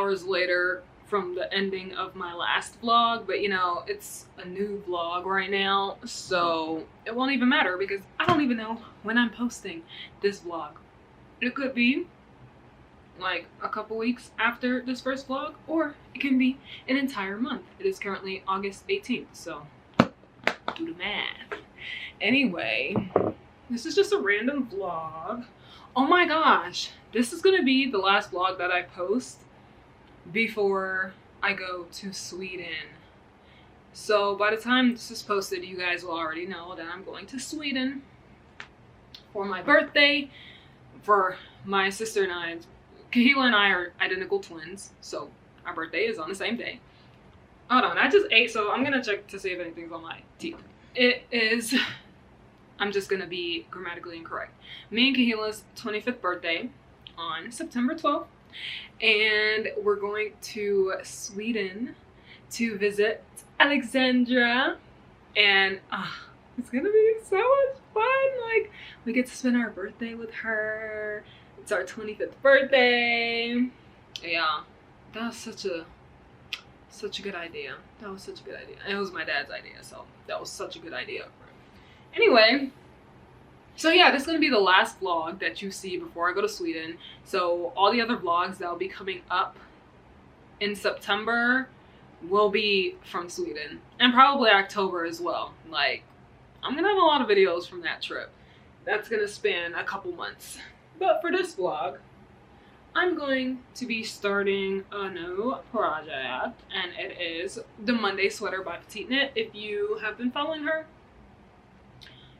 hours later from the ending of my last vlog, but you know, it's a new vlog right now, so it won't even matter because I don't even know when I'm posting this vlog. It could be like a couple weeks after this first vlog, or it can be an entire month. It is currently August 18th, so do the math. Anyway, this is just a random vlog. Oh my gosh, this is gonna be the last vlog that I post before I go to Sweden. So by the time this is posted, you guys will already know that I'm going to Sweden for my birthday. For my sister and I, Kahila and I are identical twins, so our birthday is on the same day. Hold on, I just ate, so I'm gonna check to see if anything's on my teeth. It is, I'm just gonna be grammatically incorrect. Me and Kahila's 25th birthday on September 12th. And we're going to Sweden to visit Alexandra, and it's gonna be so much fun. Like, we get to spend our birthday with her. It's our 25th birthday. Yeah, that was such a good idea. That was such a good idea. It was my dad's idea, so that was such a good idea. Anyway, so yeah, this is going to be the last vlog that you see before I go to Sweden. So all the other vlogs that will be coming up in September will be from Sweden. And probably October as well. Like, I'm going to have a lot of videos from that trip. That's going to span a couple months. But for this vlog, I'm going to be starting a new project. And it is the Monday sweater by PetiteKnit. If you have been following her,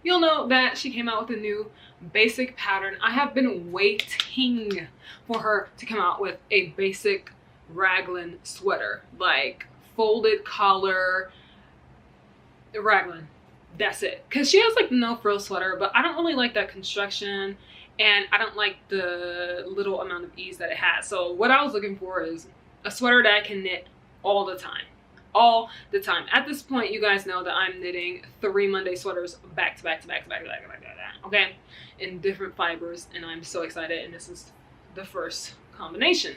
you'll know that she came out with a new basic pattern. I have been waiting for her to come out with a basic raglan sweater, like folded collar raglan. That's it. Because she has like no frill sweater, but I don't really like that construction, and I don't like the little amount of ease that it has. So what I was looking for is a sweater that I can knit all the time. All the time. At this point, you guys know that I'm knitting 3 Monday sweaters back to back, okay, in different fibers, and I'm so excited, and this is the first combination.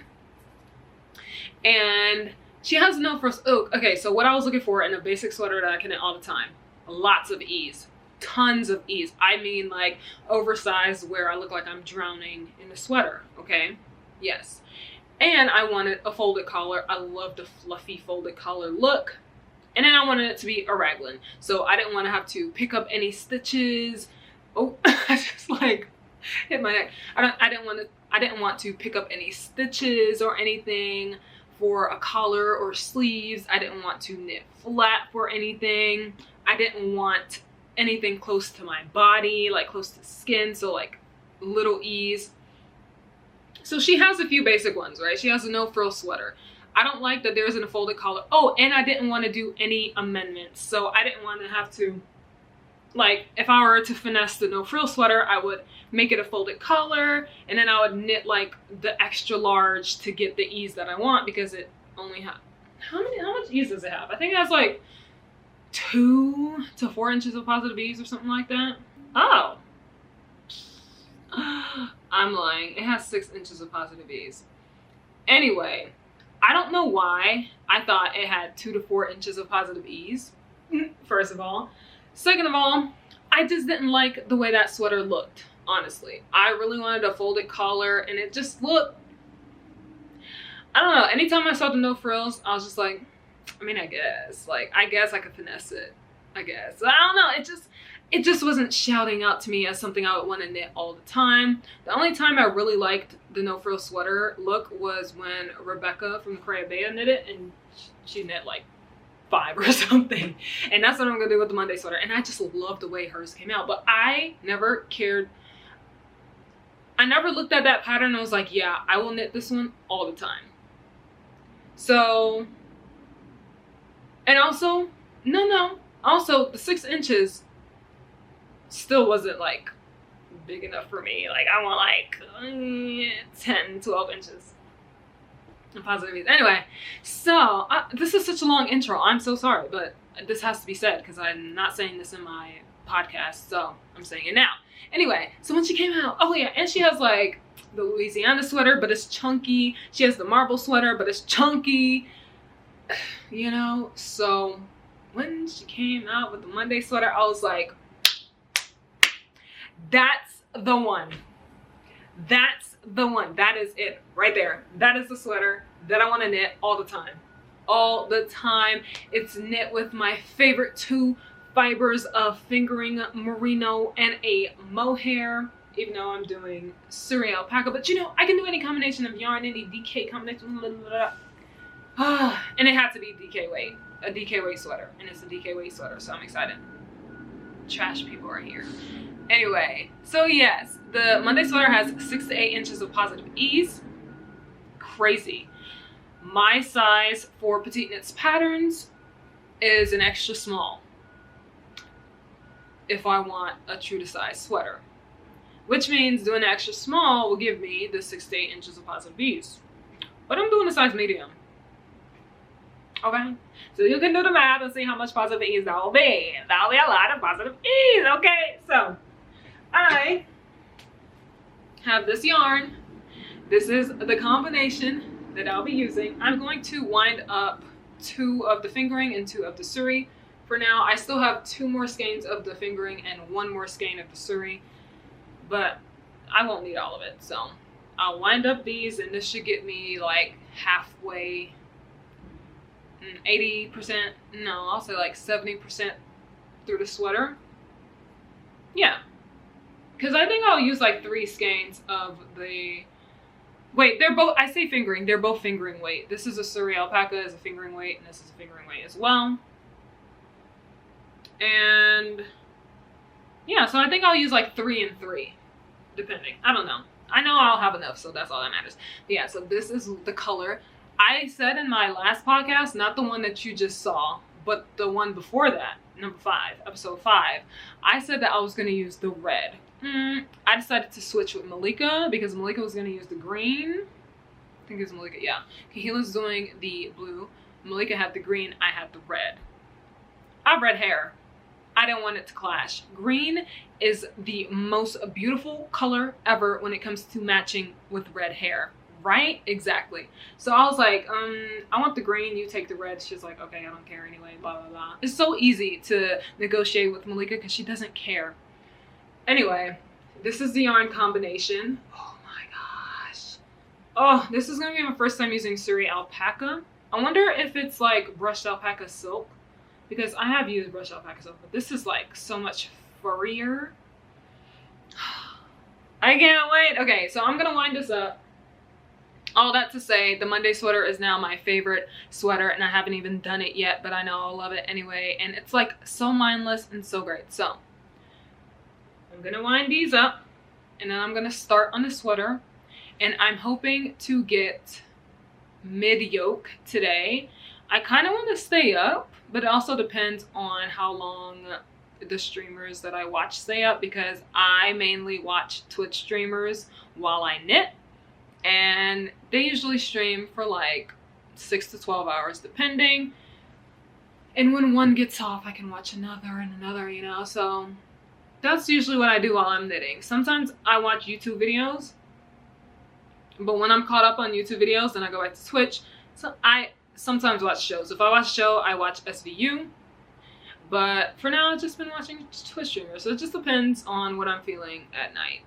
And she has no first. Oh, okay, so what I was looking for in a basic sweater that I can knit all the time: lots of ease, tons of ease. I mean, like oversized where I look like I'm drowning in a sweater. Okay, yes. And I wanted a folded collar. I love the fluffy folded collar look. And then I wanted it to be a raglan. So I didn't want to have to pick up any stitches. Oh, I just like hit my neck. I didn't want to pick up any stitches or anything for a collar or sleeves. I didn't want to knit flat for anything. I didn't want anything close to my body, like close to skin. So like little ease. So she has a few basic ones, right? She has a no frill sweater. I don't like that there isn't a folded collar. Oh, and I didn't want to do any amendments. So I didn't want to have to, like, if I were to finesse the no frill sweater, I would make it a folded collar, and then I would knit like the extra large to get the ease that I want, because it only has, how much ease does it have? I think it has like 2 to 4 inches of positive ease or something like that. Oh. I'm lying. It has 6 inches of positive ease. Anyway, I don't know why I thought it had 2 to 4 inches of positive ease, first of all. Second of all, I just didn't like the way that sweater looked, honestly. I really wanted a folded collar, and it just looked, I don't know. Anytime I saw the no frills, I was just like, I mean, I guess I could finesse it. I guess. I don't know. It just wasn't shouting out to me as something I would want to knit all the time. The only time I really liked the no frill sweater look was when Rebecca from Crayabea knit it, and she knit like 5 or something. And that's what I'm gonna do with the Monday sweater. And I just love the way hers came out. But I never cared. I never looked at that pattern and was like, yeah, I will knit this one all the time. So, and also, also the 6 inches still wasn't like big enough for me. Like, I want like 10, 12 inches of positive ease. Anyway, so this is such a long intro. I'm so sorry, but this has to be said because I'm not saying this in my podcast, so I'm saying it now. Anyway, so when she came out, oh yeah, and she has like the Louisiana sweater, but it's chunky. She has the marble sweater, but it's chunky. You know, so when she came out with the Monday sweater, I was like, that's the one. That's the one. That is it right there. That is the sweater that I want to knit all the time. All the time. It's knit with my favorite 2 fibers of fingering merino and a mohair, even though I'm doing Surrey alpaca. But you know, I can do any combination of yarn, any DK combination. And it had to be DK weight, a DK weight sweater, and it's a DK weight sweater, so I'm excited. Trash people are here. Anyway, so yes, the Monday sweater has 6 to 8 inches of positive ease. Crazy. My size for PetiteKnit's patterns is an extra small if I want a true to size sweater, which means doing an extra small will give me the 6 to 8 inches of positive ease. But I'm doing a size medium. Okay, so you can do the math and see how much positive ease that will be. That'll be a lot of positive ease. Okay, so I have this yarn. This is the combination that I'll be using. I'm going to wind up 2 of the fingering and 2 of the Surrey. For now, I still have 2 more skeins of the fingering and 1 more skein of the Surrey, but I won't need all of it. So I'll wind up these, and this should get me like halfway, 80%, no, I'll say like 70% through the sweater. Yeah, because I think I'll use like 3 skeins of the, wait, they're both, I say fingering, they're both fingering weight. This is a Surrey alpaca is a fingering weight, and this is a fingering weight as well. And yeah, so I think I'll use like 3 and 3, depending. I don't know. I know I'll have enough, so that's all that matters. But yeah, so this is the color. I said in my last podcast, not the one that you just saw, but the one before that, number 5, episode 5, I said that I was going to use the red. I decided to switch with Malika because Malika was going to use the green. I think it was Malika, yeah. Kahila's doing the blue. Malika had the green, I had the red. I have red hair. I didn't want it to clash. Green is the most beautiful color ever when it comes to matching with red hair. Right? Exactly. So I was like, I want the green, you take the red. She's like, okay, I don't care anyway, blah, blah, blah. It's so easy to negotiate with Malika because she doesn't care. Anyway, this is the yarn combination. Oh my gosh. Oh, this is going to be my first time using Surrey alpaca. I wonder if it's like brushed alpaca silk, because I have used brushed alpaca silk, but this is like so much furrier. I can't wait. Okay, so I'm going to wind this up. All that to say, the Monday sweater is now my favorite sweater, and I haven't even done it yet, but I know I'll love it anyway. And it's like so mindless and so great. So I'm gonna wind these up, and then I'm gonna start on the sweater, and I'm hoping to get mid-yoke today. I kind of want to stay up, but it also depends on how long the streamers that I watch stay up, because I mainly watch Twitch streamers while I knit. And they usually stream for like 6 to 12 hours depending. And when one gets off, I can watch another and another, you know. So that's usually what I do while I'm knitting. Sometimes I watch YouTube videos. But when I'm caught up on YouTube videos, then I go back to Twitch. So I sometimes watch shows. If I watch a show, I watch SVU. But for now, I've just been watching Twitch streamers. So it just depends on what I'm feeling at night.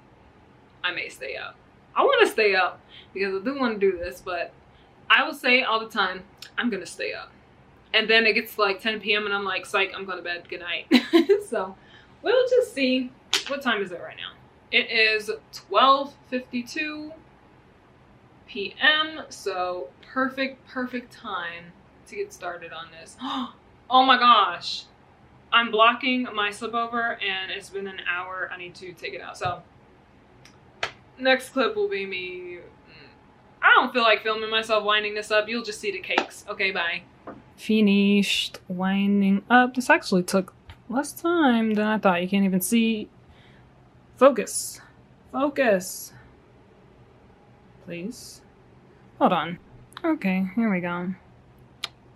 I may stay up. I want to stay up because I do want to do this, but I will say all the time, I'm going to stay up. And then it gets like 10 p.m. and I'm like, psych, I'm going to bed. Good night. So we'll just see. What time is it right now? It is 12:52 p.m. So perfect time to get started on this. Oh my gosh. I'm blocking my slip over and it's been an hour. I need to take it out. So next clip will be me. I don't feel like filming myself winding this up. You'll just see the cakes. Okay, bye. Finished winding up. This actually took less time than I thought. You can't even see. Focus. Focus. Please. Hold on. Okay, here we go.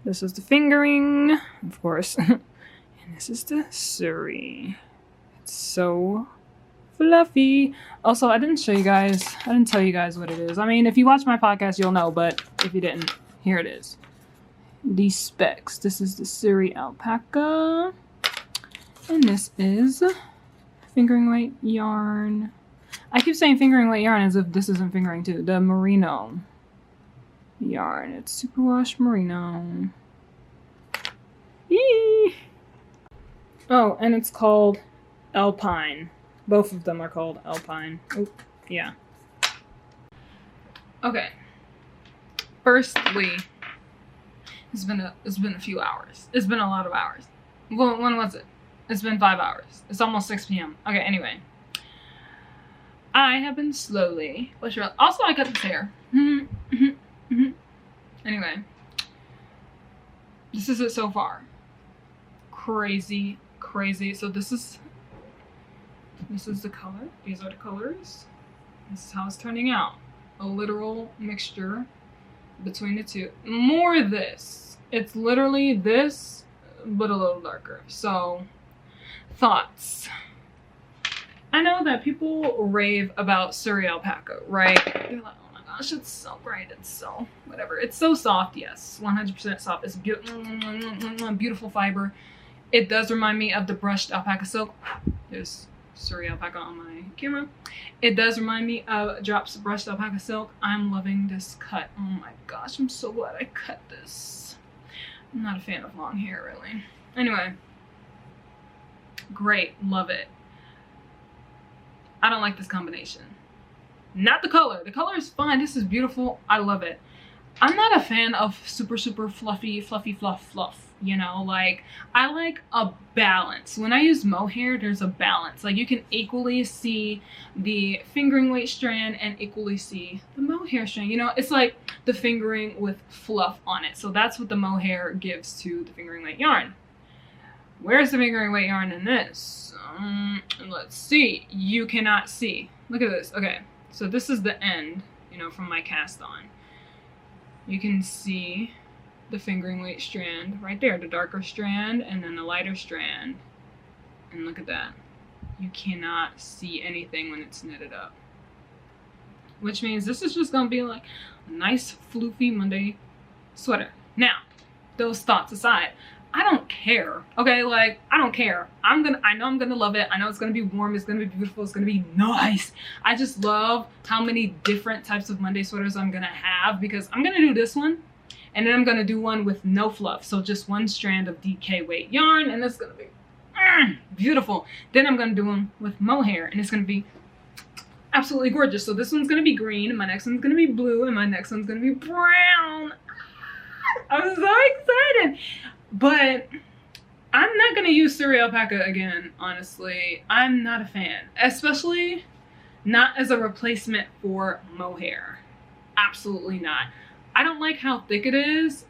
This is the fingering, of course. And this is the Surrey. It's so fluffy. Also, I didn't tell you guys what it is. I mean, if you watch my podcast, you'll know, but if you didn't, here it is. These specs. This is the Suri alpaca. And this is fingering weight yarn. I keep saying fingering weight yarn as if this isn't fingering too. The merino yarn. It's superwash merino. Yee! Oh, and it's called Alpine. Both of them are called Alpine. Oh, yeah. Okay. Firstly, it's been a few hours. It's been a lot of hours. Well, when was it? It's been 5 hours. It's almost 6 p.m. Okay, anyway. I have been slowly. Also, I cut this hair. Anyway. This is it so far. Crazy, crazy. So this is the color. These are the colors. This is how it's turning out. A literal mixture between the two. More this. It's literally this, but a little darker. So, thoughts. I know that people rave about Suri alpaca, right? They're like, oh my gosh, it's so great. It's so whatever. It's so soft, yes. 100% soft. It's beautiful fiber. It does remind me of the brushed alpaca silk. There's Suri alpaca on my camera. It does remind me of Drops brushed alpaca silk. I'm loving this cut. Oh my gosh, I'm so glad I cut this. I'm not a fan of long hair, really. Anyway, great, love it. I don't like this combination. Not the color. The color is fine. This is beautiful. I love it. I'm not a fan of super fluffy fluff. You know, like, I like a balance. When I use mohair, there's a balance. Like, you can equally see the fingering weight strand and equally see the mohair strand. You know, it's like the fingering with fluff on it. So that's what the mohair gives to the fingering weight yarn. Where's the fingering weight yarn in this? Let's see. You cannot see. Look at this. Okay, so this is the end, you know, from my cast on. You can see the fingering weight strand right there, the darker strand and then the lighter strand. And look at that. You cannot see anything when it's knitted up. Which means this is just gonna be like a nice floofy Monday sweater. Now, those thoughts aside, I don't care. Okay, like, I don't care. I know I'm gonna love it. I know it's gonna be warm, it's gonna be beautiful, it's gonna be nice. I just love how many different types of Monday sweaters I'm gonna have, because I'm gonna do this one and then I'm gonna do one with no fluff. So just one strand of DK weight yarn, and it's gonna be beautiful. Then I'm gonna do one with mohair, and it's gonna be absolutely gorgeous. So this one's gonna be green, my next one's gonna be blue, and my next one's gonna be brown. I'm so excited. But I'm not gonna use Suri alpaca again, honestly. I'm not a fan, especially not as a replacement for mohair. Absolutely not. I don't like how thick it is.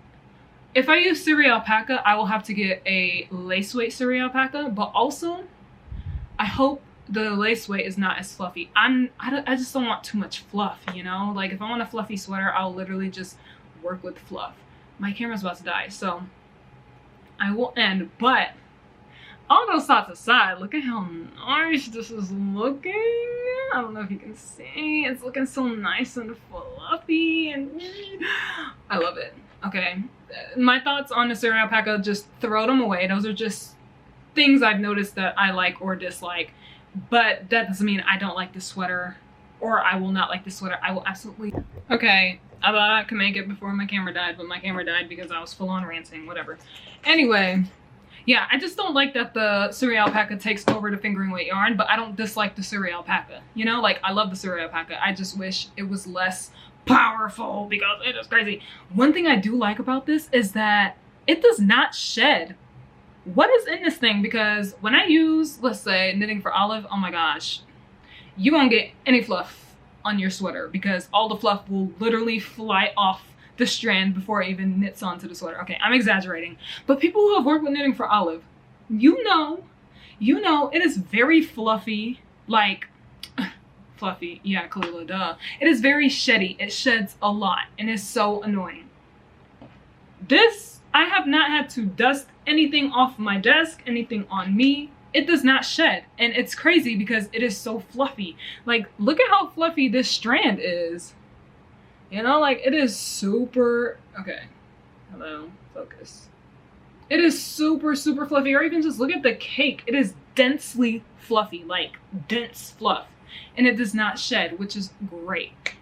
If I use Suri alpaca, I will have to get a lace weight Suri alpaca, but also I hope the lace weight is not as fluffy. I just don't want too much fluff, you know? Like, if I want a fluffy sweater, I'll literally just work with fluff. My camera's about to die, so I will end. But all those thoughts aside, look at how nice this is looking. I don't know if you can see. It's looking so nice and fluffy, and I love it. Okay, my thoughts on the Suri alpaca, just throw them away. Those are just things I've noticed that I like or dislike. But that doesn't mean I don't like this sweater, or I will not like this sweater. I will absolutely. Okay, I thought I could make it before my camera died, but my camera died because I was full on ranting, whatever. Anyway, yeah, I just don't like that the Suri alpaca takes over the fingering weight yarn, but I don't dislike the Suri alpaca. You know, like, I love the Suri alpaca. I just wish it was less powerful because it is crazy. One thing I do like about this is that it does not shed. What is in this thing? Because when I use, let's say, Knitting for Olive, oh my gosh, you won't get any fluff on your sweater because all the fluff will literally fly off the strand before it even knits onto the sweater. Okay, I'm exaggerating, but people who have worked with Knitting for Olive, you know, it is very fluffy, like, fluffy, yeah, Kalila, duh. It is very sheddy. It sheds a lot and is so annoying. This, I have not had to dust anything off my desk, anything on me. it does not shed. And it's crazy because it is so fluffy. Like, look at how fluffy this strand is. You know, like, it is super, okay, hello, focus. It is super, super fluffy. Or even just look at the cake. It is densely fluffy, like dense fluff. And it does not shed, which is great.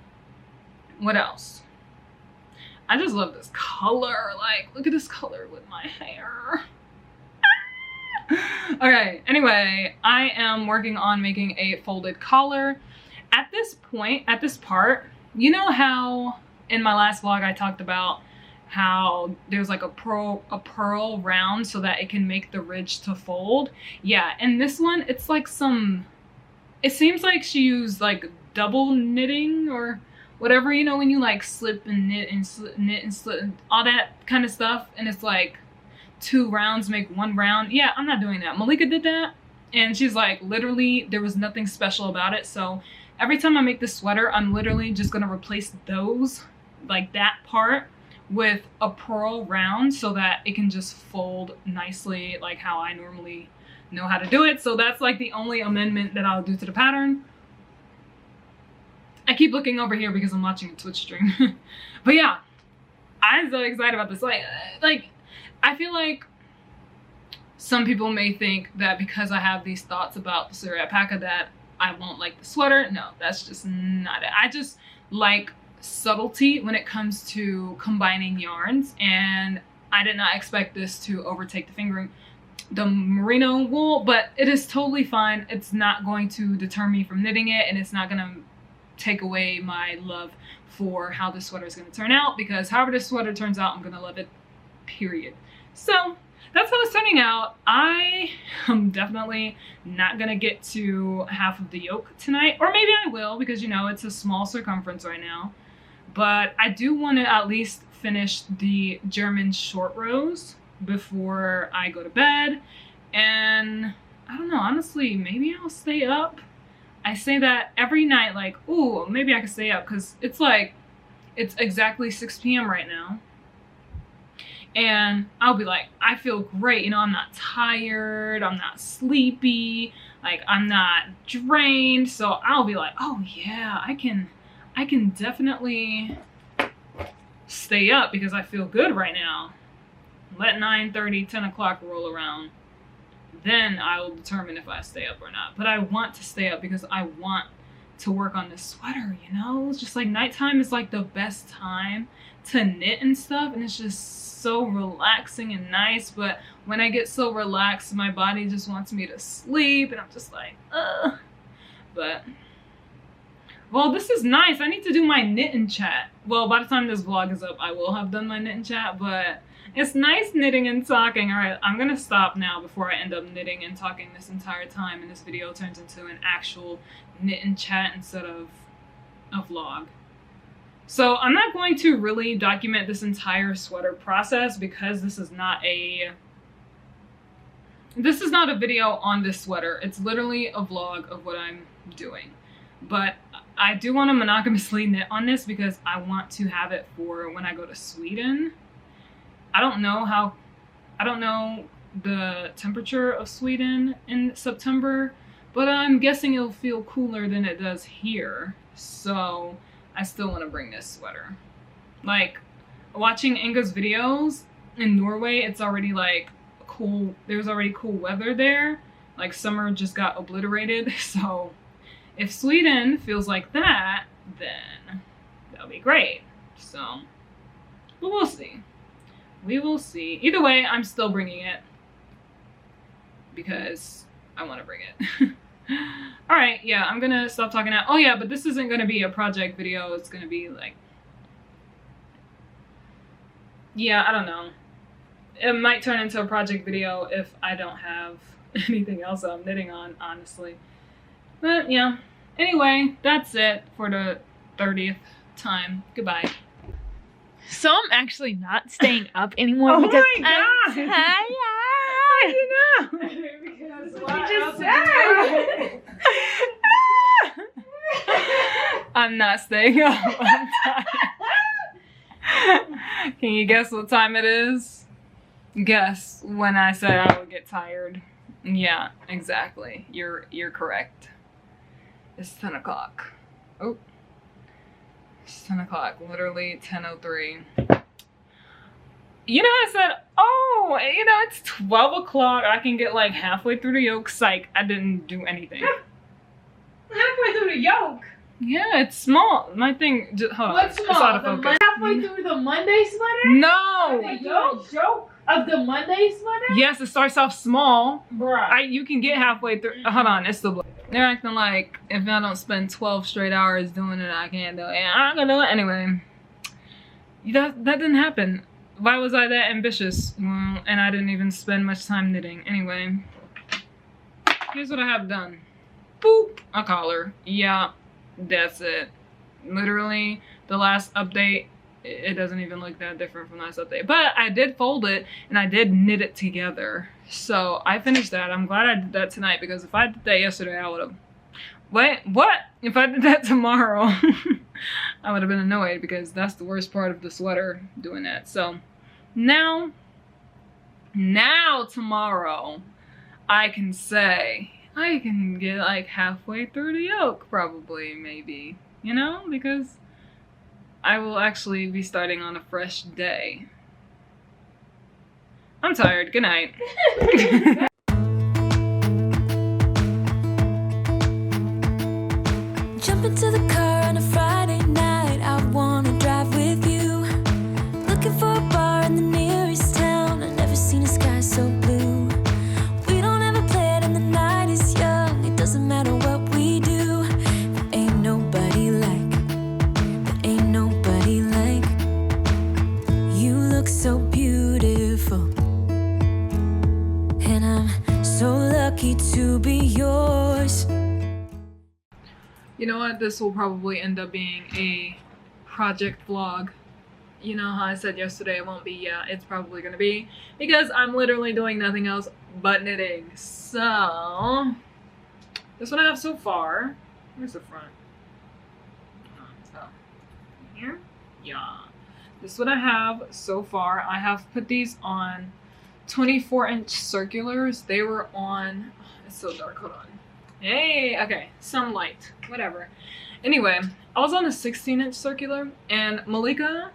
What else? I just love this color. Like, look at this color with my hair. Okay, anyway, I am working on making a folded collar. At this point, at this part, you know how in my last vlog I talked about how there's like a pearl round so that it can make the ridge to fold? Yeah, and this one, it's like some, it seems like she used like double knitting or whatever, you know, when you like slip and knit and slip and all that kind of stuff, and it's like 2 rounds make 1 round. Yeah, I'm not doing that. Malika did that, and she's like, literally, there was nothing special about it. So every time I make this sweater, I'm literally just gonna replace those, like that part, with a pearl round so that it can just fold nicely like how I normally know how to do it. So that's like the only amendment that I'll do to the pattern. I keep looking over here because I'm watching a Twitch stream. But yeah, I'm so excited about this. Like I feel like some people may think that because I have these thoughts about the Surrey alpaca that I won't like the sweater. No, that's just not it. I just like subtlety when it comes to combining yarns, and I did not expect this to overtake the merino wool, but it is totally fine. It's not going to deter me from knitting it, and it's not gonna take away my love for how this sweater is going to turn out, because however this sweater turns out, I'm gonna love it, period. So that's how it's turning out. I am definitely not gonna get to half of the yoke tonight, or maybe I will, because you know it's a small circumference right now, but I do want to at least finish the German short rows before I go to bed. And I don't know, honestly, maybe I'll stay up. I say that every night, like, ooh, maybe I could stay up, because it's like, it's exactly 6 p.m. right now. And I'll be like, I feel great, you know, I'm not tired, I'm not sleepy, like, I'm not drained. So I'll be like, oh yeah, I can definitely stay up because I feel good right now. Let 9:30, 10 o'clock roll around. Then I will determine if I stay up or not. But I want to stay up because I want to work on this sweater, you know? It's just like nighttime is like the best time to knit and stuff, and it's just so relaxing and nice. But when I get so relaxed, my body just wants me to sleep, and I'm just like, ugh. But, well, this is nice. I need to do my knit and chat. Well, by the time this vlog is up, I will have done my knit and chat, but it's nice knitting and talking. All right, I'm gonna stop now before I end up knitting and talking this entire time and this video turns into an actual knit and chat instead of a vlog. So I'm not going to really document this entire sweater process because this is not a video on this sweater. It's literally a vlog of what I'm doing. But I do want to monogamously knit on this because I want to have it for when I go to Sweden. I don't know the temperature of Sweden in September, but I'm guessing it'll feel cooler than it does here. So I still want to bring this sweater. Like, watching Inga's videos in Norway, it's already like cool. There's already cool weather there. Like, summer just got obliterated. So if Sweden feels like that, then that'll be great. So, but we'll see. We will see. Either way, I'm still bringing it because I want to bring it. All right, yeah, I'm gonna stop talking now. Oh yeah, but this isn't gonna be a project video. It's gonna be like, yeah, I don't know. It might turn into a project video if I don't have anything else I'm knitting on, honestly. But yeah, anyway, that's it for the 30th time. Goodbye. So I'm actually not staying up anymore Oh because my God. I'm tired. How do you know? Because what you just said. I'm not staying up. I'm tired. Can you guess what time it is? Guess when I said I would get tired. Yeah, exactly. You're correct. It's 10 o'clock. Oh, it's 10 o'clock. Literally 10:03. You know, I said, oh, you know, it's 12 o'clock. I can get like halfway through the yoke. Psych, I didn't do anything. Halfway through the yoke. Yeah, it's small. My thing, hold on. What's It's small? out of focus. Halfway through the Monday sweater? No! The yoke of the Monday sweater? Yes, it starts off small. Bruh. You can get halfway through. Hold on, it's the. They're acting like if I don't spend 12 straight hours doing it, I can't do it. And I'm gonna do it anyway. That didn't happen. Why was I that ambitious? Well, and I didn't even spend much time knitting. Anyway, here's what I have done. Boop, a collar. Yeah, that's it. Literally, the last update, it doesn't even look that different from last update. But I did fold it, and I did knit it together. So I finished that. I'm glad I did that tonight, because if I did that yesterday, I would have... Wait, what? If I did that tomorrow, I would have been annoyed, because that's the worst part of the sweater, doing that. So now tomorrow, I can say I can get like halfway through the yoke, probably, maybe, you know, because I will actually be starting on a fresh day. I'm tired. Good night. Jump into the car on a Friday night. I wanna drive with you. Looking for a bar in the nearest town. I've never seen a sky so blue. We don't ever play it and the night is young. It doesn't matter what we do. There ain't nobody like. There ain't nobody like. You look so beautiful. And I'm so lucky to be yours. You know what? This will probably end up being a project vlog. You know how I said yesterday it won't be? Yeah, it's probably gonna be, because I'm literally doing nothing else but knitting. So, this one I have so far. Where's the front? Oh, here? Yeah. This is what I have so far. I have put these on 24-inch circulars. They were on, it's so dark, hold on. Hey, okay, some light, whatever. Anyway, I was on a 16-inch circular, and Malika,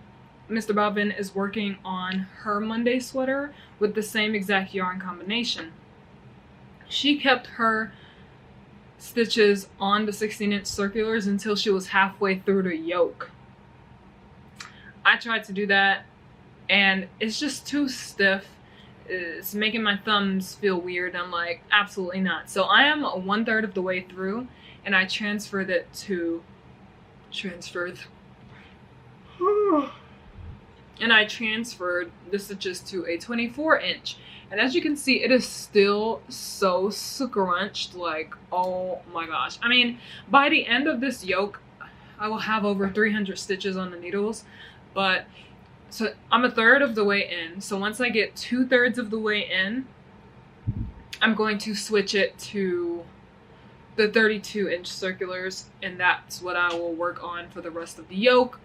Mr. Bobbin, is working on her Monday sweater with the same exact yarn combination. She kept her stitches on the 16-inch circulars until she was halfway through the yoke. I tried to do that, and it's just too stiff. It's making my thumbs feel weird. I'm like, absolutely not. So I am 1/3 of the way through, and I transferred it to and I transferred the stitches to a 24-inch. And as you can see, it is still so scrunched, like, oh my gosh. I mean, by the end of this yoke, I will have over 300 stitches on the needles, but so I'm 1/3 of the way in. So once I get 2/3 of the way in, I'm going to switch it to the 32-inch circulars, and that's what I will work on for the rest of the yoke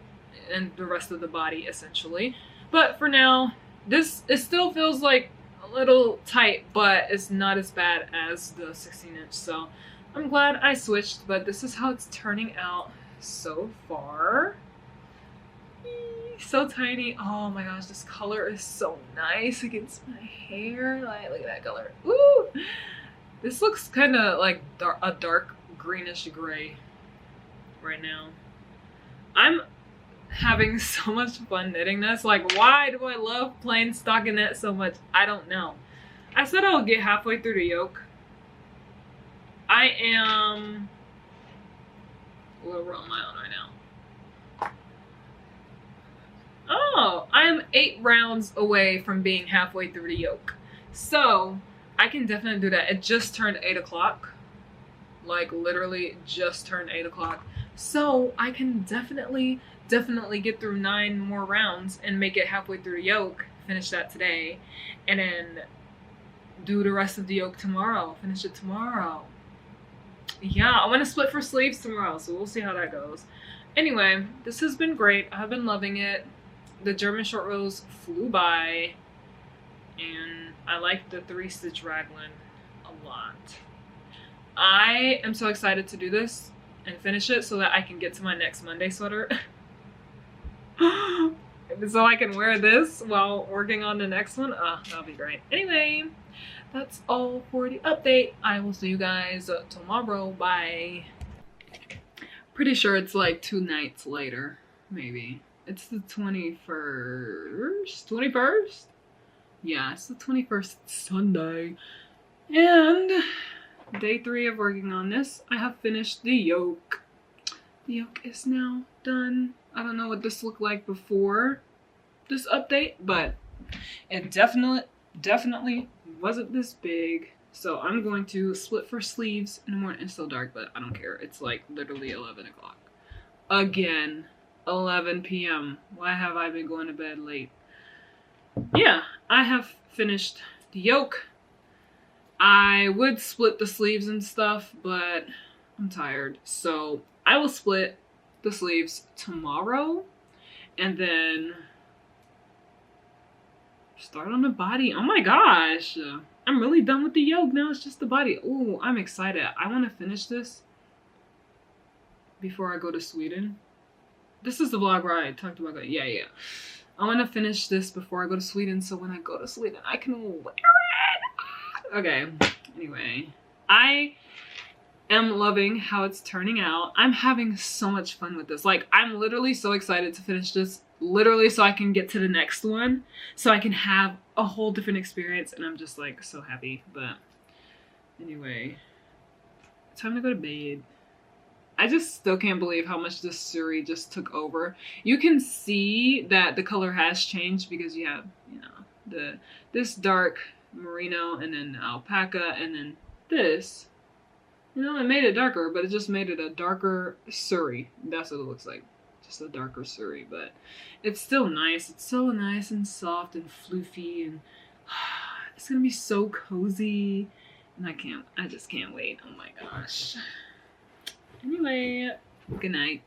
and the rest of the body, essentially. But for now, it still feels like a little tight, but it's not as bad as the 16-inch. So I'm glad I switched, but this is how it's turning out so far. So tiny. Oh my gosh, this color is so nice against my hair. Like, look at that color. Woo! This looks kind of like a dark greenish gray right now. I'm having so much fun knitting this. Like, why do I love plain stockinette so much? I don't know. I said I'll get halfway through the yoke. I am... What row am I on right now? Oh, I am 8 rounds away from being halfway through the yoke. So, I can definitely do that. It just turned 8 o'clock. Like, literally just turned 8 o'clock. So, I can definitely get through 9 more rounds and make it halfway through the yoke. Finish that today. And then do the rest of the yoke tomorrow. Finish it tomorrow. Yeah, I want to split for sleeves tomorrow, so we'll see how that goes. Anyway, this has been great. I've been loving it. The German short rows flew by, and I like the 3-stitch raglan a lot. I am so excited to do this and finish it so that I can get to my next Monday sweater. So I can wear this while working on the next one. That'll be great. Anyway, that's all for the update. I will see you guys tomorrow. Bye. Pretty sure it's like 2 nights later, maybe. It's the 21st? 21st? Yeah, it's the 21st Sunday. And day 3 of working on this, I have finished the yoke. The yoke is now done. I don't know what this looked like before this update, but it definitely wasn't this big. So I'm going to split for sleeves in the morning. It's still dark, but I don't care. It's like literally 11 o'clock. Again, 11 p.m. Why have I been going to bed late? Yeah, I have finished the yoke. I would split the sleeves and stuff, but I'm tired. So I will split the sleeves tomorrow and then start on the body. Oh my gosh. I'm really done with the yoke. Now it's just the body. Oh, I'm excited. I want to finish this before I go to Sweden. This is the vlog where I talked about it. Yeah. I want to finish this before I go to Sweden, so when I go to Sweden, I can wear it. Okay. Anyway, I am loving how it's turning out. I'm having so much fun with this. Like, I'm literally so excited to finish this, literally so I can get to the next one, so I can have a whole different experience, and I'm just like so happy. But anyway, time to go to bed. I just still can't believe how much this Suri just took over. You can see that the color has changed because you have, you know, this dark merino and then the alpaca and then this. You know, it made it darker, but it just made it a darker Suri. That's what it looks like. Just a darker Suri, but it's still nice. It's so nice and soft and floofy, and it's gonna be so cozy. And I just can't wait. Oh my gosh. Anyway, good night.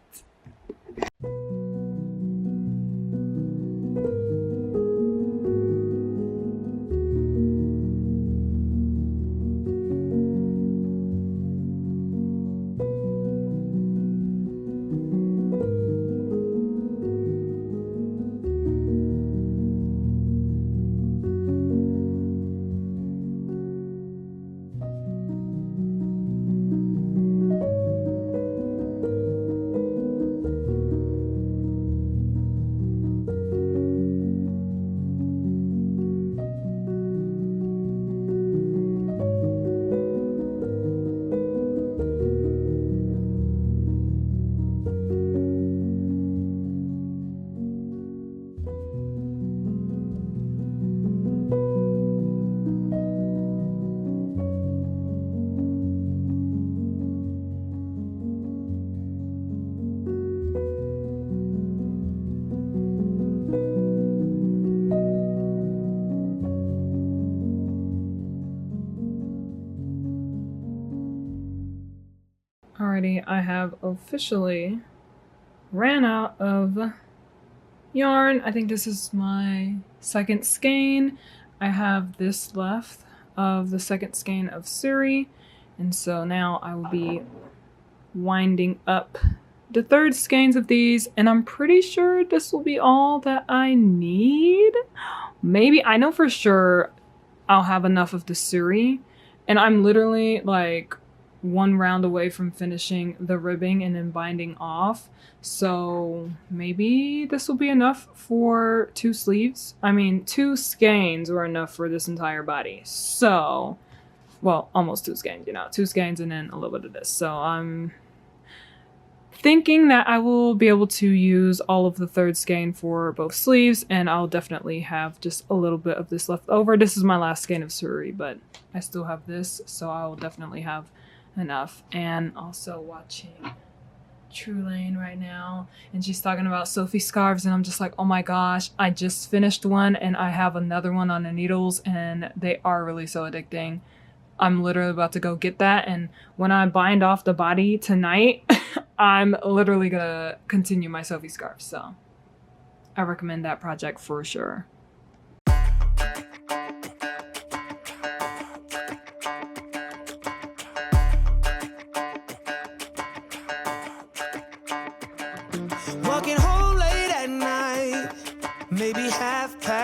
Alrighty, I have officially ran out of yarn. I think this is my second skein. I have this left of the second skein of Suri, and so now I will be winding up the third skeins of these, and I'm pretty sure this will be all that I need. Maybe, I know for sure I'll have enough of the Suri, and I'm literally like one round away from finishing the ribbing and then binding off. So maybe this will be enough for 2 sleeves. I mean, 2 skeins were enough for this entire body. So, well, almost 2 skeins, you know, 2 skeins and then a little bit of this. So I'm thinking that I will be able to use all of the third skein for both sleeves, and I'll definitely have just a little bit of this left over. This is my last skein of Suri, but I still have this, so I will definitely have enough. And also watching True Lane right now, and she's talking about Sophie scarves, and I'm just like, oh my gosh, I just finished one and I have another one on the needles, and they are really so addicting. I'm literally about to go get that, and when I bind off the body tonight, I'm literally gonna continue my Sophie scarves, so I recommend that project for sure.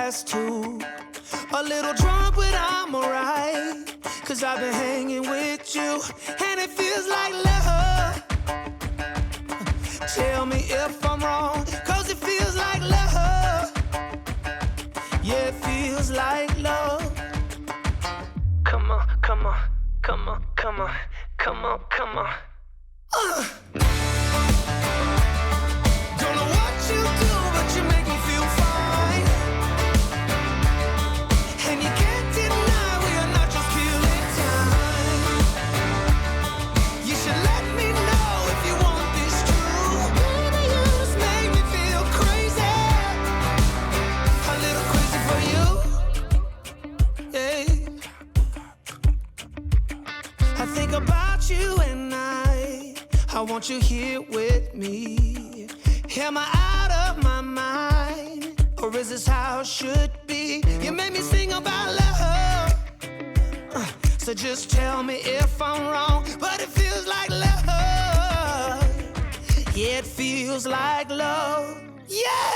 past 2. A little drunk, but I'm alright. Cause I've been hanging with you, and it feels like love. Tell me if I'm wrong, cause it feels like love. Yeah, it feels like love. Come on, come on, come on, come on, come on, come on. Don't know what you do, but you make me feel fine. And you can't deny we are not just killing time. You should let me know if you want this true. Baby, you just make me feel crazy. A little crazy for you. Hey. I think about you and I want you here with me. Am I out of my mind? Or is this how it should be? You made me sing about love. So just tell me if I'm wrong. But it feels like love. Yeah, it feels like love. Yeah!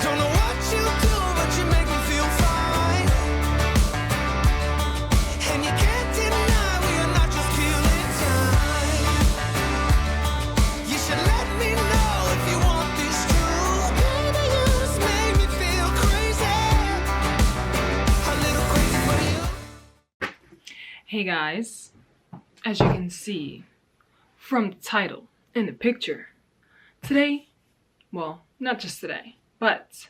Don't know what you do, but you make me feel fine. And you can't deny we are not just killing time. You should let me know if you want this true. Baby, you just make me feel crazy. A little crazy for you. Hey guys, as you can see from the title and the picture, today, well, not just today, but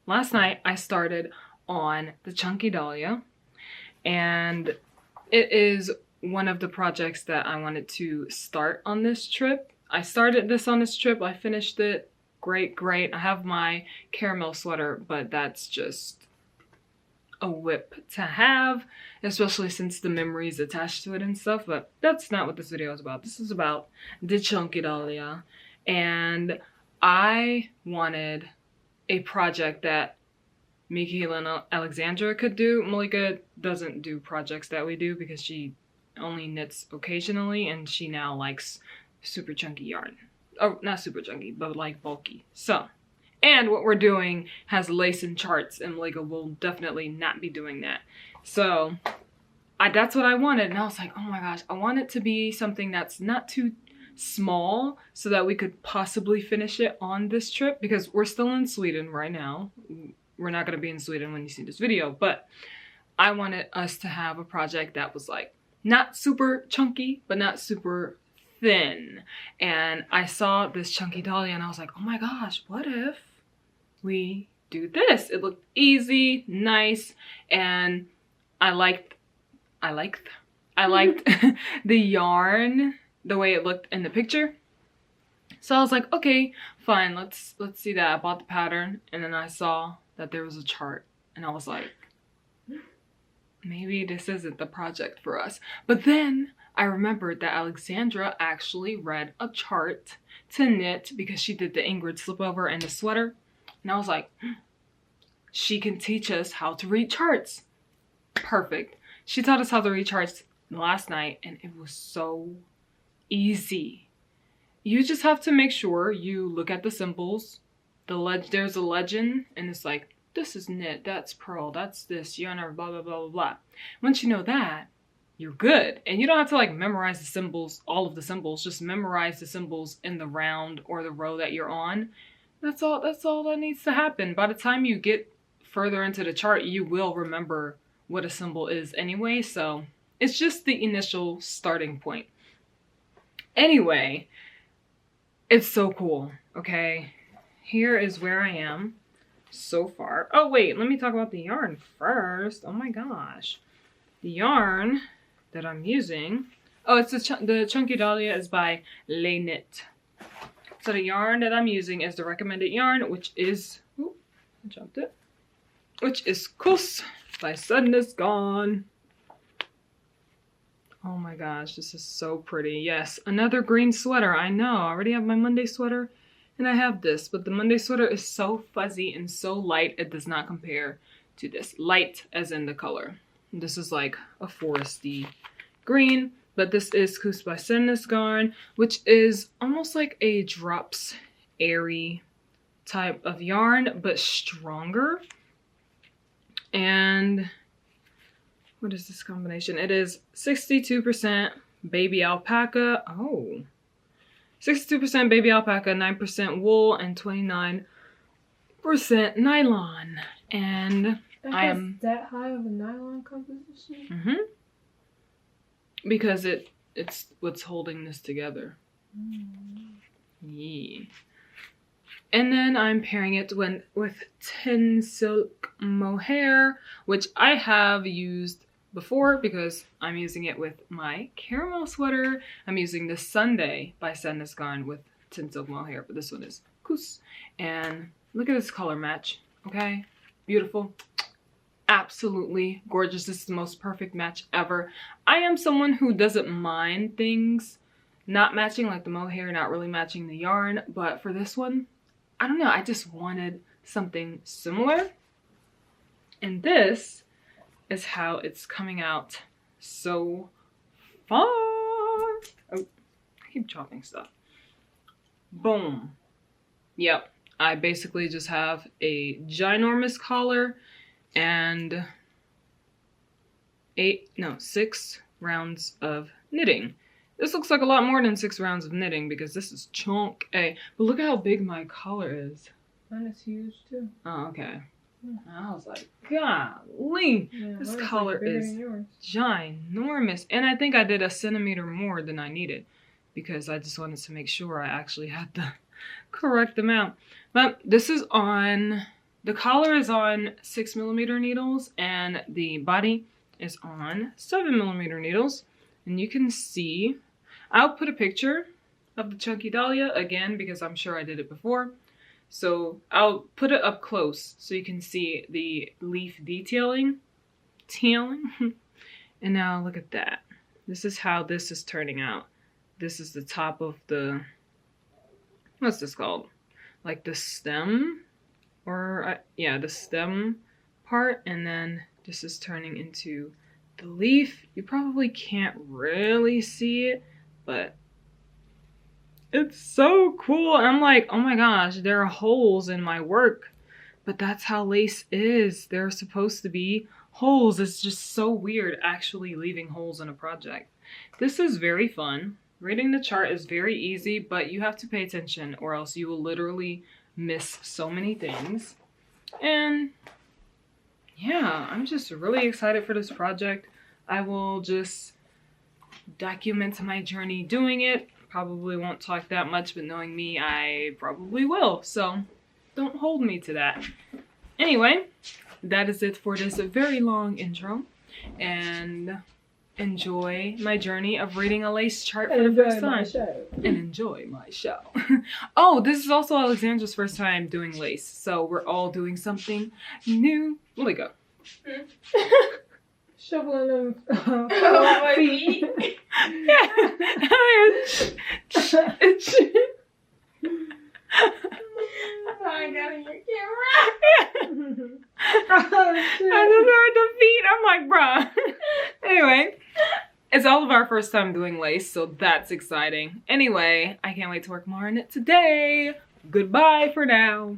last night I started on the Chunky Dahlia, and it is one of the projects that I wanted to start on this trip. I started this on this trip, I finished it, great. I have my caramel sweater, but that's just a whip to have, especially since the memories attached to it and stuff, but that's not what this video is about. This is about the Chunky Dahlia, and I wanted a project that Michaela and Alexandra could do. Malika doesn't do projects that we do because she only knits occasionally, and she now likes super chunky yarn. Oh, not super chunky, but like bulky. So, and what we're doing has lace and charts, and Malika will definitely not be doing that. So, that's what I wanted, and I was like, oh my gosh, I want it to be something that's not too small so that we could possibly finish it on this trip, because we're still in Sweden right now. We're not going to be in Sweden when you see this video, but I wanted us to have a project that was like not super chunky, but not super thin. And I saw this Chunky Dahlia and I was like, oh my gosh, what if we do this? It looked easy, nice, and I liked the yarn, the way it looked in the picture. So I was like, okay, fine, let's see that. I bought the pattern, and then I saw that there was a chart, and I was like, maybe this isn't the project for us. But then I remembered that Alexandra actually read a chart to knit because she did the Ingrid slipover and the sweater, and I was like, she can teach us how to read charts. Perfect. She taught us how to read charts last night, and it was so easy. You just have to make sure you look at the symbols. There's a legend, and it's like, this is knit, that's purl, that's this yarn, or blah blah blah blah blah. Once you know that, you're good, and you don't have to like memorize the symbols, all of the symbols. Just memorize the symbols in the round or the row that you're on. That's all that needs to happen. By the time you get further into the chart, you will remember what a symbol is anyway, so it's just the initial starting point. Anyway, it's so cool, okay? Here is where I am so far. Oh wait, let me talk about the yarn first. Oh my gosh. The yarn that I'm using, oh, it's the Chunky Dahlia is by LeKnit. So the yarn that I'm using is the recommended yarn, which is, ooh, I jumped it, which is Kopy by Sun Is Gone. Oh my gosh, this is so pretty. Yes, another green sweater. I know, I already have my Monday sweater and I have this, but the Monday sweater is so fuzzy and so light, it does not compare to this. Light as in the color. This is like a foresty green, but this is Kopy by Sun Is Gone, which is almost like a drops airy type of yarn, but stronger. And what is this combination? It is 62% baby alpaca. Oh, 62% baby alpaca, 9% wool, and 29% nylon. And I am that high of a nylon composition. Because it's what's holding this together. Yeah. And then I'm pairing it with tin silk mohair, which I have used before because I'm using it with my caramel sweater. I'm using this Sunday by Sadness Garn with tin silk mohair, but this one is Koos. And look at this color match, okay? Beautiful. Absolutely gorgeous. This is the most perfect match ever. I am someone who doesn't mind things not matching, like the mohair not really matching the yarn, but for this one, I don't know, I just wanted something similar. And this is how it's coming out so far. Oh, I keep chopping stuff. Boom. Yep, I basically just have a ginormous collar and 6 rounds of knitting. This looks like a lot more than 6 rounds of knitting because this is chunk A. But look at how big my collar is. Mine is huge too. Oh, okay. I was like, golly, this collar is ginormous. And I think I did a centimeter more than I needed because I just wanted to make sure I actually had the correct amount. But this is on, the collar is on 6mm needles and the body is on 7mm needles. And you can see, I'll put a picture of the chunky Dahlia again because I'm sure I did it before. So I'll put it up close so you can see the leaf detailing. And now look at that. This is how this is turning out. This is the top of the, what's this called? Like the stem, or yeah, the stem part. And then this is turning into the leaf. You probably can't really see it, but it's so cool. And I'm like, oh my gosh, there are holes in my work, but that's how lace is. There are supposed to be holes. It's just so weird actually leaving holes in a project. This is very fun. Reading the chart is very easy, but you have to pay attention or else you will literally miss so many things. And yeah, I'm just really excited for this project. I will just document my journey doing it. Probably won't talk that much, but knowing me, I probably will. So don't hold me to that. Anyway, that is it for this very long intro. And enjoy my journey of reading a lace chart for the first time. And enjoy my show. Oh, this is also Alexandra's first time doing lace. So we're all doing something new. Let me go. Shoveling them my feet. Yeah. I got in your camera. I just heard the feet. I'm like, bruh. Anyway, it's all of our first time doing lace, so that's exciting. Anyway, I can't wait to work more on it today. Goodbye for now.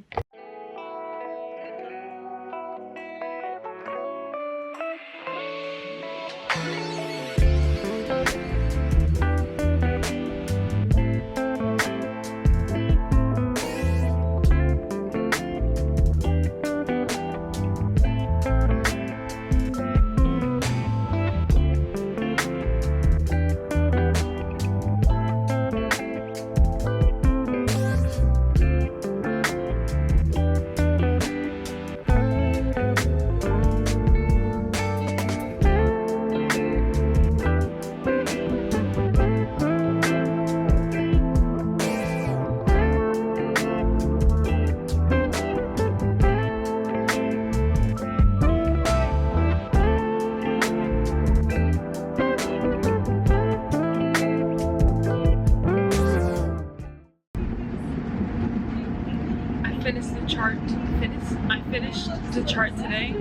I finished the chart today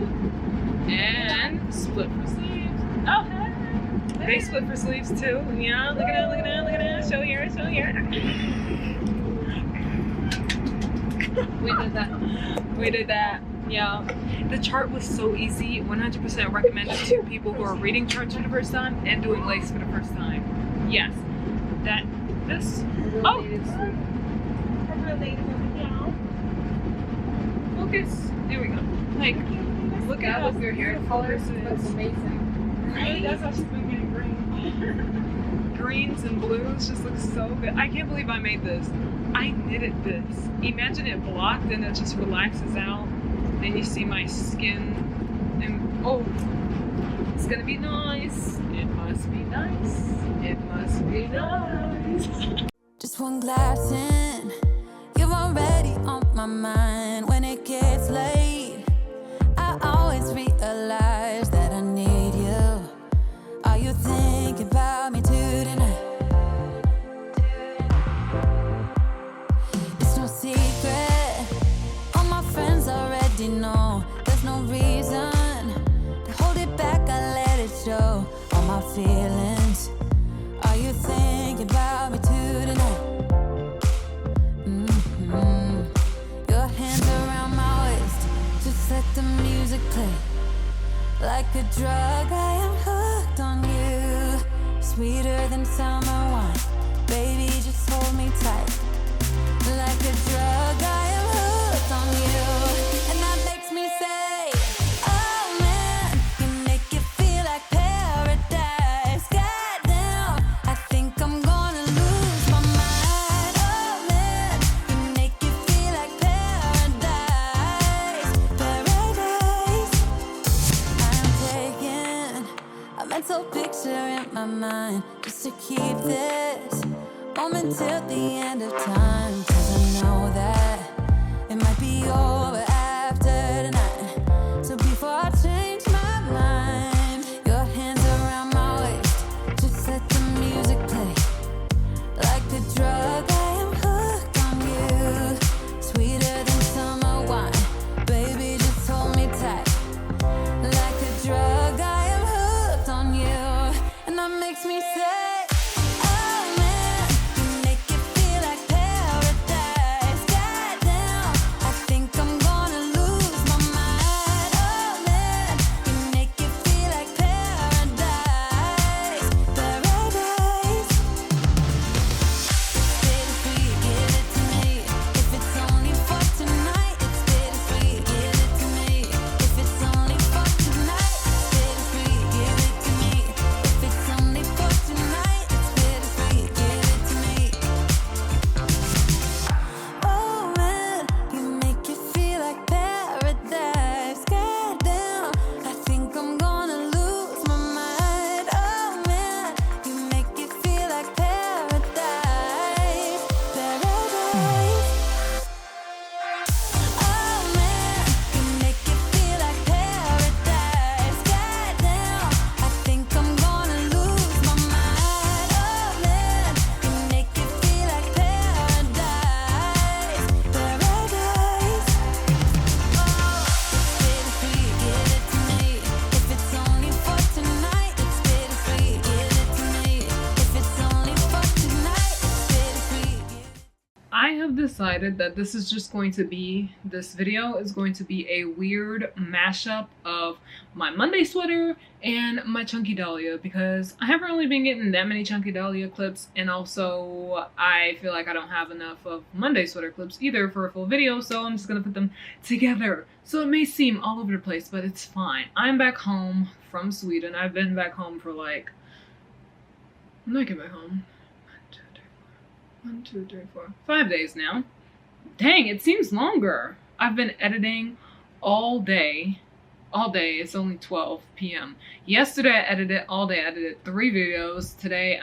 and split for sleeves. Oh, hey. They split for sleeves too. Yeah, look at that, look at that, look at that. Show here, show here. We did that. Yeah. The chart was so easy. 100% recommended to people who are reading charts for the first time and doing lace for the first time. Yes. This. Oh! Focus. There we go. Like, look at how your hair color is. amazing. Right? That's how she's been getting green. Greens and blues just look so good. I can't believe I made this. I knitted this. Imagine it blocked and it just relaxes out. Then you see my skin and oh, it's gonna be nice. It must be nice. It must be nice. Just one glass in, you're already on my mind. When it gets late, I always realize that I need you. Are you thinking about me too tonight? It's no secret, all my friends already know. There's no reason to hold it back, I let it show. All my feelings, are you thinking about me too tonight? Your hands around my waist, just let the music play. Like a drug, I am hooked on you. Sweeter than summer wine, baby, just hold me tight. Like a drug, I am hooked on you. And that makes me say, oh man, you make it feel like paradise. Goddamn, I think I'm gonna lose my mind. Oh man, you make it feel like paradise. Paradise. I'm taking a mental picture in my mind just to keep this moment till the end of time. 'Cause I know that it might be over after tonight. So before I change my mind, your hands around my waist, just let the music play. Like a drug, I am hooked on you. Sweeter than summer wine, baby, just hold me tight. Like a drug, I am hooked on you. And that makes me say, oh man, you make it feel like paradise. Goddamn, I think I'm gonna lose my mind. Oh man, you make it feel like paradise. Paradise. Bittersweet, give it to me. If it's only for tonight, it's bittersweet, give it to me. If it's only for tonight, it's bittersweet, give it to me. If it's only for tonight, it's bittersweet, give it to me. Oh man, you make it feel like paradise. Goddamn, I think I'm gonna lose my mind. Oh man, you make it feel like paradise. Paradise. Oh man, you make it feel like paradise. Goddamn, I think I'm gonna lose my mind. Oh man, you make it feel like paradise. Paradise. Oh, bittersweet, give it to me. If it's only for tonight, it's bittersweet, give it to me. If it's only for tonight, it's bittersweet. I have decided that this is just going to be, this video is going to be a weird mashup of my Monday sweater and my Chunky Dahlia, because I haven't really been getting that many Chunky Dahlia clips, and also I feel like I don't have enough of Monday sweater clips either for a full video, so I'm just gonna put them together. So it may seem all over the place, but it's fine. I'm back home from Sweden. I've been back home for like, when did I get back home? 1, 2, 3, 4, 5 days now. Dang, it seems longer. I've been editing all day. All day. It's only 12 p.m. Yesterday I edited all day. I edited 3 videos. Today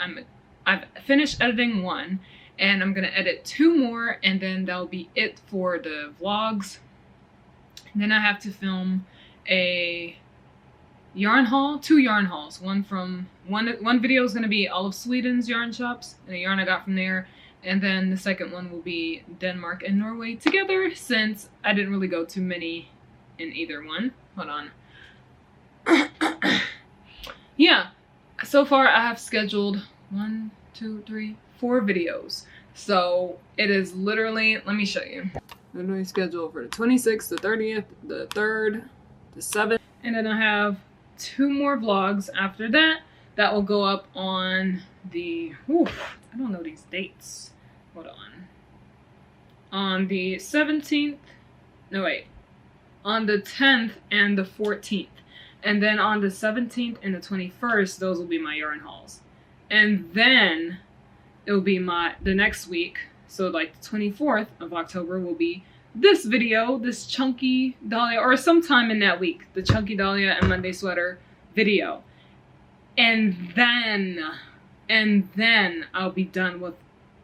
I've finished editing 1, and I'm gonna edit 2 more, and then that'll be it for the vlogs. And then I have to film a yarn haul, 2 yarn hauls. One video is gonna be all of Sweden's yarn shops and the yarn I got from there. And then the second one will be Denmark and Norway together, since I didn't really go too many in either one. Hold on. Yeah, so far I have scheduled 1, 2, 3, 4 videos. So it is literally, let me show you. Runway schedule for the 26th, the 30th, the 3rd, the 7th. And then I have 2 more vlogs after that. That will go up on the, I don't know these dates. Hold on. On the 17th, no wait, on the 10th and the 14th. And then on the 17th and the 21st, those will be my yarn hauls. And then it will be the next week, so like the 24th of October will be this video, this Chunky Dahlia, or sometime in that week, the Chunky Dahlia and Monday Sweater video. And then I'll be done with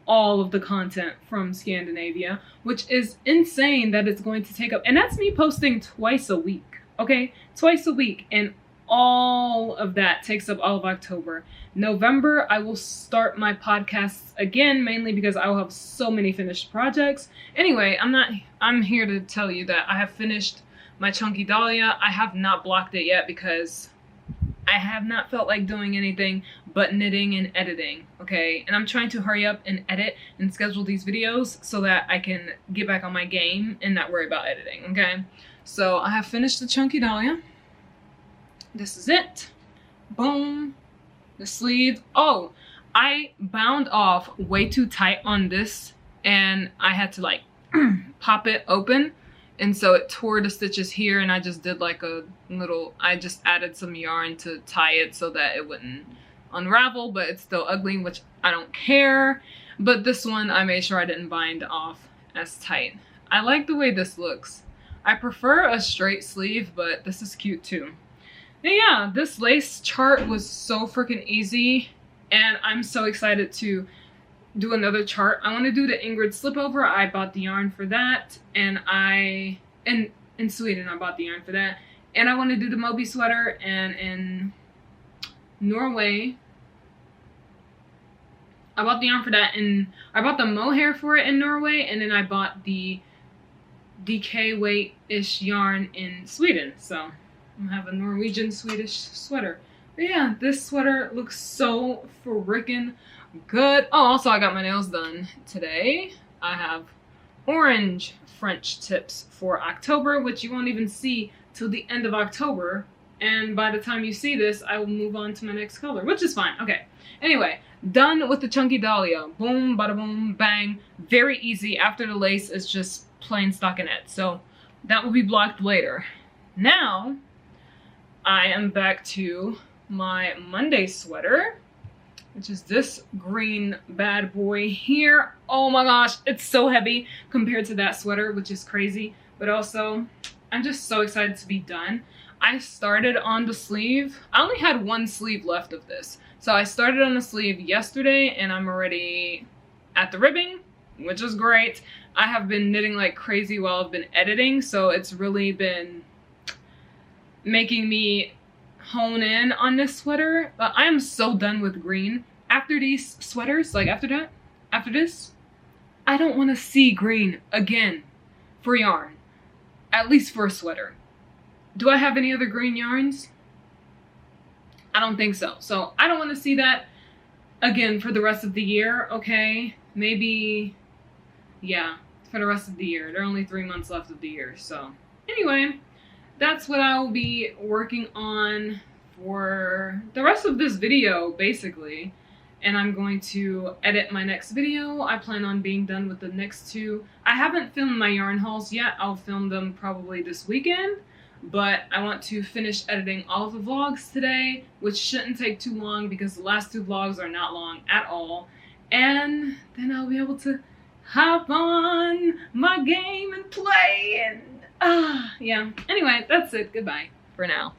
all of the content from Scandinavia, which is insane that it's going to take up, and that's me posting twice a week, okay? Twice a week, and all of that takes up all of October. November, I will start my podcasts again, mainly because I will have so many finished projects. Anyway, I'm here to tell you that I have finished my Chunky Dahlia. I have not blocked it yet because I have not felt like doing anything but knitting and editing, okay? And I'm trying to hurry up and edit and schedule these videos so that I can get back on my game and not worry about editing, okay? So I have finished the Chunky Dahlia. This is it. Boom. The sleeves. Oh, I bound off way too tight on this and I had to like pop it open. And so it tore the stitches here, and I just did like a little, I just added some yarn to tie it so that it wouldn't unravel, but it's still ugly, which I don't care. But this one, I made sure I didn't bind off as tight. I like the way this looks. I prefer a straight sleeve, but this is cute too. And yeah, this lace chart was so freaking easy, and I'm so excited to do another chart. I want to do the Ingrid slipover. I bought the yarn for that, and in Sweden I bought the yarn for that, and I want to do the Moby sweater, and in Norway I bought the yarn for that, and I bought the mohair for it in Norway, and then I bought the DK weight-ish yarn in Sweden. So I'm gonna have a Norwegian Swedish sweater. But yeah, this sweater looks so freaking good. Oh, also I got my nails done today. I have orange French tips for October, which you won't even see till the end of October. And by the time you see this, I will move on to my next color, which is fine. Okay. Anyway, done with the Chunky Dahlia. Boom, bada boom, bang. Very easy. After the lace is just plain stockinette. So that will be blocked later. Now, I am back to my Monday sweater, which is this green bad boy here. Oh my gosh, it's so heavy compared to that sweater, which is crazy. But also, I'm just so excited to be done. I started on the sleeve. I only had one sleeve left of this. So I started on the sleeve yesterday, and I'm already at the ribbing, which is great. I have been knitting like crazy while I've been editing, so it's really been making me hone in on this sweater. But I am so done with green. After these sweaters, like after this, I don't want to see green again for yarn, at least for a sweater. Do I have any other green yarns? I don't think so. So I don't want to see that again for the rest of the year, okay? Maybe, yeah, for the rest of the year. There are only 3 months left of the year, so. Anyway, that's what I will be working on for the rest of this video, basically. And I'm going to edit my next video. I plan on being done with the next 2. I haven't filmed my yarn hauls yet. I'll film them probably this weekend. But I want to finish editing all of the vlogs today, which shouldn't take too long because the last 2 vlogs are not long at all. And then I'll be able to hop on my game and play and yeah. Anyway, that's it. Goodbye for now.